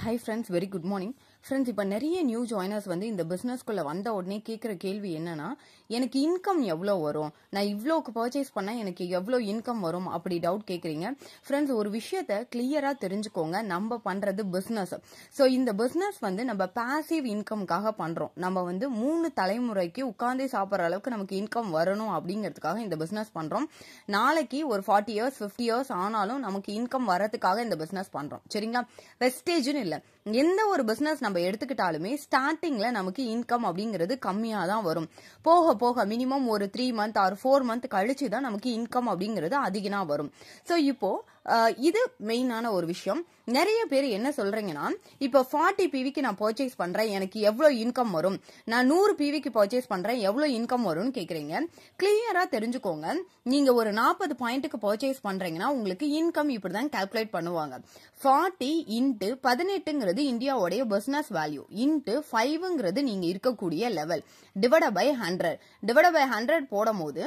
Hi friends, very good morning. Friends, இப்போ நிறைய new joiners வந்து இந்த பிசினஸ்க்குள்ள வந்த உடனே கேட்குற கேள்வி என்னன்னா, எனக்கு இன்கம் எவ்வளோ வரும், நான் இவ்வளோக்கு பர்ச்சேஸ் பண்ணால் எனக்கு எவ்வளோ இன்கம் வரும் அப்படி டவுட் கேட்குறீங்க. ஃப்ரெண்ட்ஸ், ஒரு விஷயத்த கிளியராக தெரிஞ்சுக்கோங்க. நம்ம பண்ணுறது பிஸ்னஸ். ஸோ இந்த பிஸ்னஸ் வந்து நம்ம பாசிவ் இன்கம்காக பண்ணுறோம். நம்ம வந்து 3 தலைமுறைக்கு உட்காந்தே சாப்பிட்ற அளவுக்கு நமக்கு இன்கம் வரணும் அப்படிங்கிறதுக்காக இந்த பிஸ்னஸ் பண்ணுறோம். நாளைக்கு ஒரு 40 years 50 years ஆனாலும் நமக்கு இன்கம் வரதுக்காக இந்த பிஸ்னஸ் பண்ணுறோம். சரிங்களா? வெஸ்டேஜ்னு இல்லை, எந்த ஒரு பிசினஸ் நம்ம எடுத்துக்கிட்டாலுமே ஸ்டார்டிங்ல நமக்கு இன்கம் அப்படிங்கிறது கம்மியா தான் வரும். போக போக மினிமம் ஒரு 3 month ஆர் 4 month கழிச்சு தான் நமக்கு இன்கம் அப்படிங்கிறது அதிகமா வரும். ஸோ இப்போ இது மெயினான ஒரு விஷயம். நிறைய பேர் என்ன சொல்றீங்கன்னா, இப்போ 40 PVக்கு நான் பர்ச்சேஸ் பண்றேன், எனக்கு எவ்வளவு இன்கம் வரும், நான் 100 PVக்கு பர்ச்சேஸ் பண்றேன், எவ்வளவு இன்கம் வரும்னு கேக்குறீங்க. கிளியரா தெரிஞ்சுக்கோங்க. நீங்க ஒரு 40 பாயிண்ட்டுக்கு பர்ச்சேஸ் பண்றீங்கன்னா உங்களுக்கு இன்கம் இப்படிதான் கால்குலேட் பண்ணுவாங்க. 40 இன்ட்டு 18ங்கிறது இந்தியாவுடைய பிசினஸ் வேல்யூ, இன்ட்டு 5ங்கிறது நீங்க இருக்கக்கூடிய லெவல், டிவைட் பை 100 போடும் போது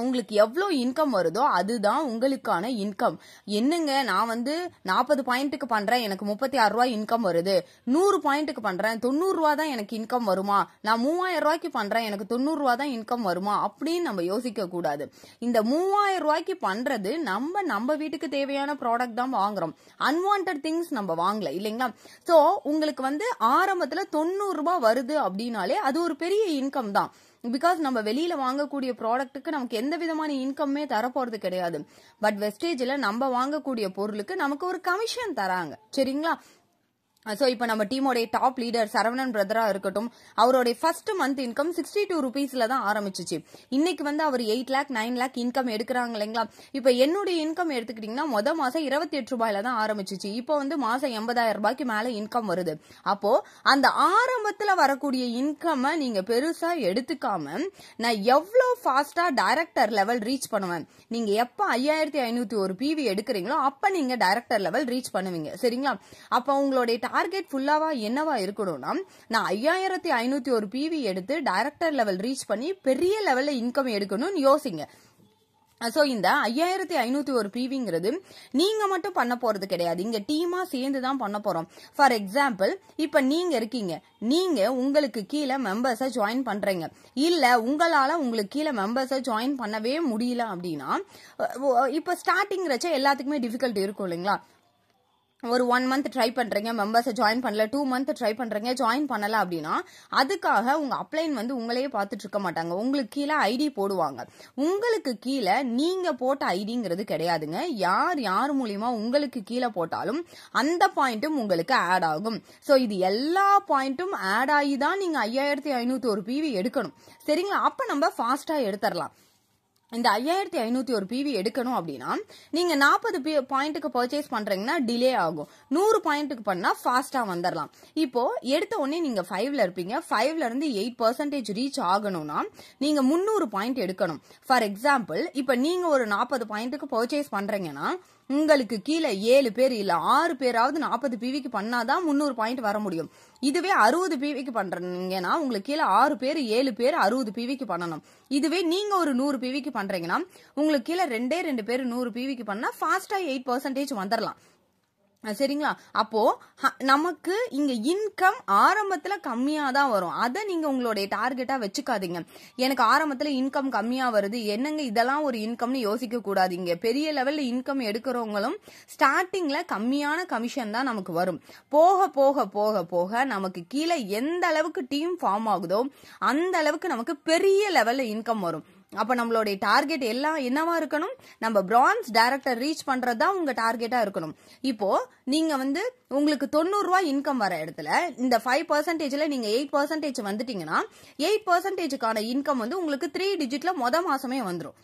உங்களுக்கு எவ்வளவு இன்கம் வருதோ அதுதான் உங்களுக்கான இன்கம். என்னங்க, நான் வந்து 40 பாயிண்ட்டுக்கு பண்றேன், எனக்கு 36 ரூபாய் இன்கம் வருது, 100 பாயிண்ட்டுக்கு பண்றேன் 90 ரூபா தான் எனக்கு இன்கம் வருமா, நான் 3000 ரூபாய்க்கு பண்றேன் எனக்கு 90 ரூபா தான் இன்கம் வருமா அப்படின்னு நம்ம யோசிக்க கூடாது. இந்த 3000 ரூபாய்க்கு பண்றது நம்ம வீட்டுக்கு தேவையான ப்ராடக்ட் தான் வாங்குறோம், அன்வான்ட் திங்ஸ் நம்ம வாங்கல இல்லைங்களா? சோ உங்களுக்கு வந்து ஆரம்பத்துல 90 ரூபாய் வருது அப்படின்னாலே அது ஒரு பெரிய இன்கம் தான். பிகாஸ் நம்ம வெளியில வாங்கக்கூடிய ப்ராடக்ட்டுக்கு நமக்கு எந்த விதமான இன்கம்மே தரப்போறது கிடையாது. பட் வெஸ்டேஜ்ல நம்ம வாங்கக்கூடிய பொருளுக்கு நமக்கு ஒரு கமிஷன் தராங்க. சரிங்களா? சோ இப்போ நம்ம டீமோடைய டாப் லீடர் சரவணன் பிரதரா இருக்கட்டும், அவருடைய ஃபர்ஸ்ட் மந்த் இன்கம் 62 rupeesல தான் ஆரம்பிச்சிச்சு. இன்னைக்கு வந்து அவர் 8 lakh 9 lakh இன்கம் எடுக்கிறாங்க இல்லைங்களா? இப்போ என்னுடைய இன்கம் எடுத்துக்கிட்டீங்கன்னா மாசம் 28 ரூபாயில தான் ஆரம்பிச்சிச்சு. இப்போ வந்து மாசம் 80,000 ரூபாய்க்கு மேல இன்கம் வருது. அப்போ அந்த ஆரம்பத்துல வரக்கூடிய இன்கம் நீங்க பெருசா எடுத்துக்காம நான் எவ்வளவு ஃபாஸ்டா டைரக்டர் லெவல் ரீச் பண்ணுவேன், நீங்க எப்ப 5501 PV எடுக்கிறீங்களோ அப்ப நீங்க டைரக்டர் லெவல் ரீச் பண்ணுவீங்க. சரிங்களா? அப்ப உங்களுடைய டார்கெட் ஃபுல்லாவா என்னவா இருக்கணும்னா, நான் 5501 PV எடுத்து டைரக்டர் லெவல் ரீச் பண்ணி பெரிய லெவல்ல இன்கம் எடுக்கணும்னு யோசிங்க. சோ இந்த 5501 PVங்கிறது நீங்க மட்டும் பண்ண போறது கிடையாது, இங்க டீமா சேர்ந்து தான் பண்ண போறோம். ஃபார் எக்ஸாம்பிள், இப்ப நீங்க இருக்கீங்க, நீங்க உங்களுக்கு கீழே மெம்பர்ஸை ஜாயின் பண்றீங்க, இல்ல உங்களால உங்களுக்கு கீழே மெம்பர்ஸை ஜாயின் பண்ணவே முடியல அப்படின்னா, இப்ப ஸ்டார்டிங் எல்லாத்துக்குமே டிஃபிகல்ட் இருக்கும் இல்லைங்களா? ஒரு 1 month ட்ரை பண்றீங்க, மெம்பர்ஸை ஜாயின் பண்ணல, 2 month ட்ரை பண்றீங்க, ஜாயின் பண்ணல அப்படின்னா அதுக்காக உங்க அப்ளைன் வந்து உங்களையே பார்த்துட்டு இருக்க மாட்டாங்க, உங்களுக்கு கீழே ஐடி போடுவாங்க. உங்களுக்கு கீழே நீங்க போட்ட ஐடிங்கிறது கிடையாதுங்க, யார் மூலியமா உங்களுக்கு கீழே போட்டாலும் அந்த பாயிண்ட்டும் உங்களுக்கு ஆட் ஆகும். சோ இது எல்லா பாயிண்ட்டும் ஆட் ஆகி தான் நீங்க 5501 PV எடுக்கணும். சரிங்களா? அப்ப நம்ம ஃபாஸ்டா எடுத்துடலாம். இந்த 5501 PV எடுக்கணும் அப்படின்னா நீங்க 40 பாயிண்ட்டுக்கு பர்ச்சேஸ் பண்றீங்கன்னா டிலே ஆகும், 100 பாயிண்ட்டுக்கு பண்ணா ஃபாஸ்டா வந்துடலாம். இப்போ எடுத்த உடனே நீங்க 5ல இருப்பீங்க, 5ல இருந்து 8% ரீச் ஆகணும்னா நீங்க 300 பாயிண்ட் எடுக்கணும். ஃபார் எக்ஸாம்பிள், இப்ப நீங்க ஒரு 40 பாயிண்ட்டுக்கு பர்ச்சேஸ் பண்றீங்கன்னா உங்களுக்கு கீழே 7 பேர் இல்ல 6 பேராவது 40 PVக்கு பண்ணாதான் 300 பாயிண்ட் வர முடியும். இதுவே 60 PVக்கு பண்றீங்கன்னா உங்களுக்கு கீழே 6 பேர் 7 பேர் 60 PVக்கு பண்ணணும். இதுவே நீங்க ஒரு 100 PVக்கு பண்றீங்கன்னா உங்களுக்கு கீழே 2 பேர் 100 PVக்கு பண்ணா ஃபாஸ்டா 8% வந்துடலாம். சரிங்களா? அப்போ நமக்கு இங்க இன்கம் ஆரம்பத்துல கம்மியா தான் வரும். அதை நீங்க உங்களுடைய டார்கெட்டா வச்சுக்காதீங்க. எனக்கு ஆரம்பத்துல இன்கம் கம்மியா வருது, என்னங்க இதெல்லாம் ஒரு இன்கம்னு யோசிக்க கூடாது. இங்க பெரிய லெவல்ல இன்கம் எடுக்கிறவங்களும் ஸ்டார்டிங்ல கம்மியான கமிஷன் தான் நமக்கு வரும். போக போக போக போக நமக்கு கீழே எந்த அளவுக்கு டீம் ஃபார்ம் ஆகுதோ அந்த அளவுக்கு நமக்கு பெரிய லெவல்ல இன்கம் வரும். அப்ப நம்மளுடைய டார்கெட் எல்லாம் என்னவா இருக்கணும், நம்ம பிரான்ஸ் டைரக்டர் ரீச் பண்றதா உங்க டார்கெட்டா இருக்கணும். இப்போ நீங்க வந்து உங்களுக்கு 90 ரூபாய் இன்கம் வர இடத்துல இந்த 5%ல நீங்க 8% வந்துட்டீங்கன்னா 8%க்கான இன்கம் வந்து உங்களுக்கு 3 digitல மாசமே வந்துடும்.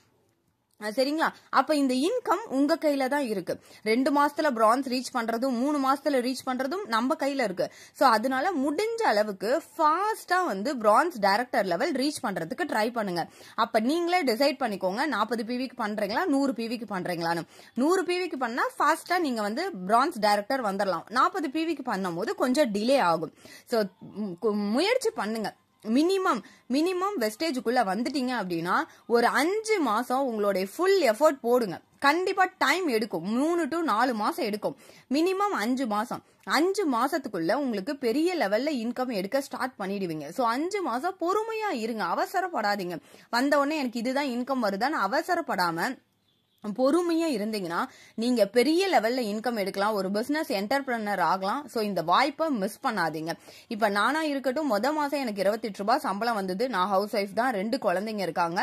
சரிங்களா? அப்ப இந்த இன்கம் உங்க கையில தான் இருக்கு. 2 மாசத்துல பிரான்ஸ் ரீச் பண்றதும் 3 மாசத்துல ரீச் பண்றதும் நம்ம கையில இருக்கு. சோ அதனால முடிஞ்ச அளவுக்கு ஃபாஸ்டா வந்து பிரான்ஸ் டைரக்டர் லெவல் ரீச் பண்றதுக்கு ட்ரை பண்ணுங்க. அப்ப நீங்களே டிசைட் பண்ணிக்கோங்க, 40 PVக்கு பண்றீங்களா 100 PVக்கு பண்றீங்களான்னு. 100 PVக்கு பண்ணா ஃபாஸ்டா நீங்க வந்து பிரான்ஸ் டைரக்டர் வந்துடலாம். 40 PVக்கு பண்ணும் போது கொஞ்சம் டிலே ஆகும். சோ முயற்சி பண்ணுங்க. மினிமம் வெஸ்டேஜுக்குள்ள வந்துட்டீங்க அப்படின்னா ஒரு 5 மாசம் உங்களுடைய ஃபுல் எஃபர்ட் போடுங்க. கண்டிப்பா டைம் எடுக்கும், 3 to 4 மாசம் எடுக்கும். மினிமம் 5 மாசம். 5 மாசத்துக்குள்ள உங்களுக்கு பெரிய லெவல்ல இன்கம் எடுக்க ஸ்டார்ட் பண்ணிடுவீங்க. சோ 5 மாசம் பொறுமையா இருங்க, அவசரப்படாதீங்க. வந்த உடனே எனக்கு இதுதான் இன்கம் வருதான்னு அவசரப்படாம பொறுமையா இருந்தீங்கன்னா நீங்க பெரிய லெவல்ல இன்கம் எடுக்கலாம், ஒரு பிசினஸ் என்டர்பிரனர் ஆகலாம். சோ இந்த வாய்ப்பை மிஸ் பண்ணாதீங்க. இப்ப நானா இருக்கட்டும், மாசம் எனக்கு 28 ரூபாய் சம்பளம் வந்தது. நான் ஹவுஸ் ஒய்ஃப் தான், 2 குழந்தைங்க இருக்காங்க.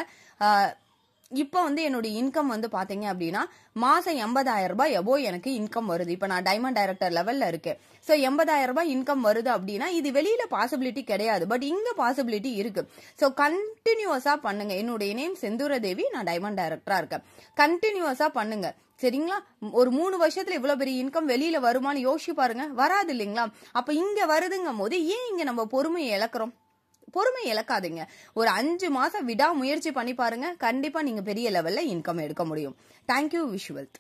இப்ப என்னுடைய இன்கம் பாத்தீங்க அப்படின்னா மாசம் 80,000 ரூபாய் எபோ எனக்கு இன்கம் வருது. இப்ப நான் டைமண்ட் டைரக்டர் லெவல்ல இருக்கேன். சோ 80,000 ரூபாய் இன்கம் வருது அப்படின்னா இது வெளியில பாசிபிலிட்டி கிடையாது, பட் இங்க பாசிபிலிட்டி இருக்கு. சோ கண்டினியூஸா பண்ணுங்க. என்னுடைய நேம் செந்தூர தேவி, நான் டைமண்ட் டைரக்டரா இருக்கேன். கண்டினியூஸா பண்ணுங்க, சரிங்களா? ஒரு 3 வருஷத்துல இவ்வளவு பெரிய இன்கம் வெளியில வருமானு யோசிச்சு பாருங்க, வராது இல்லைங்களா? அப்ப இங்க வருதுங்கும் போது ஏன் இங்க நம்ம பொறுமையை இழக்கிறோம்? பொறுமை இழக்காதீங்க. ஒரு 5 மாசம் விடா முயற்சி பண்ணி பாருங்க, கண்டிப்பா நீங்க பெரிய லெவல்ல இன்கம் எடுக்க முடியும். தேங்க்யூ. Wish wealth.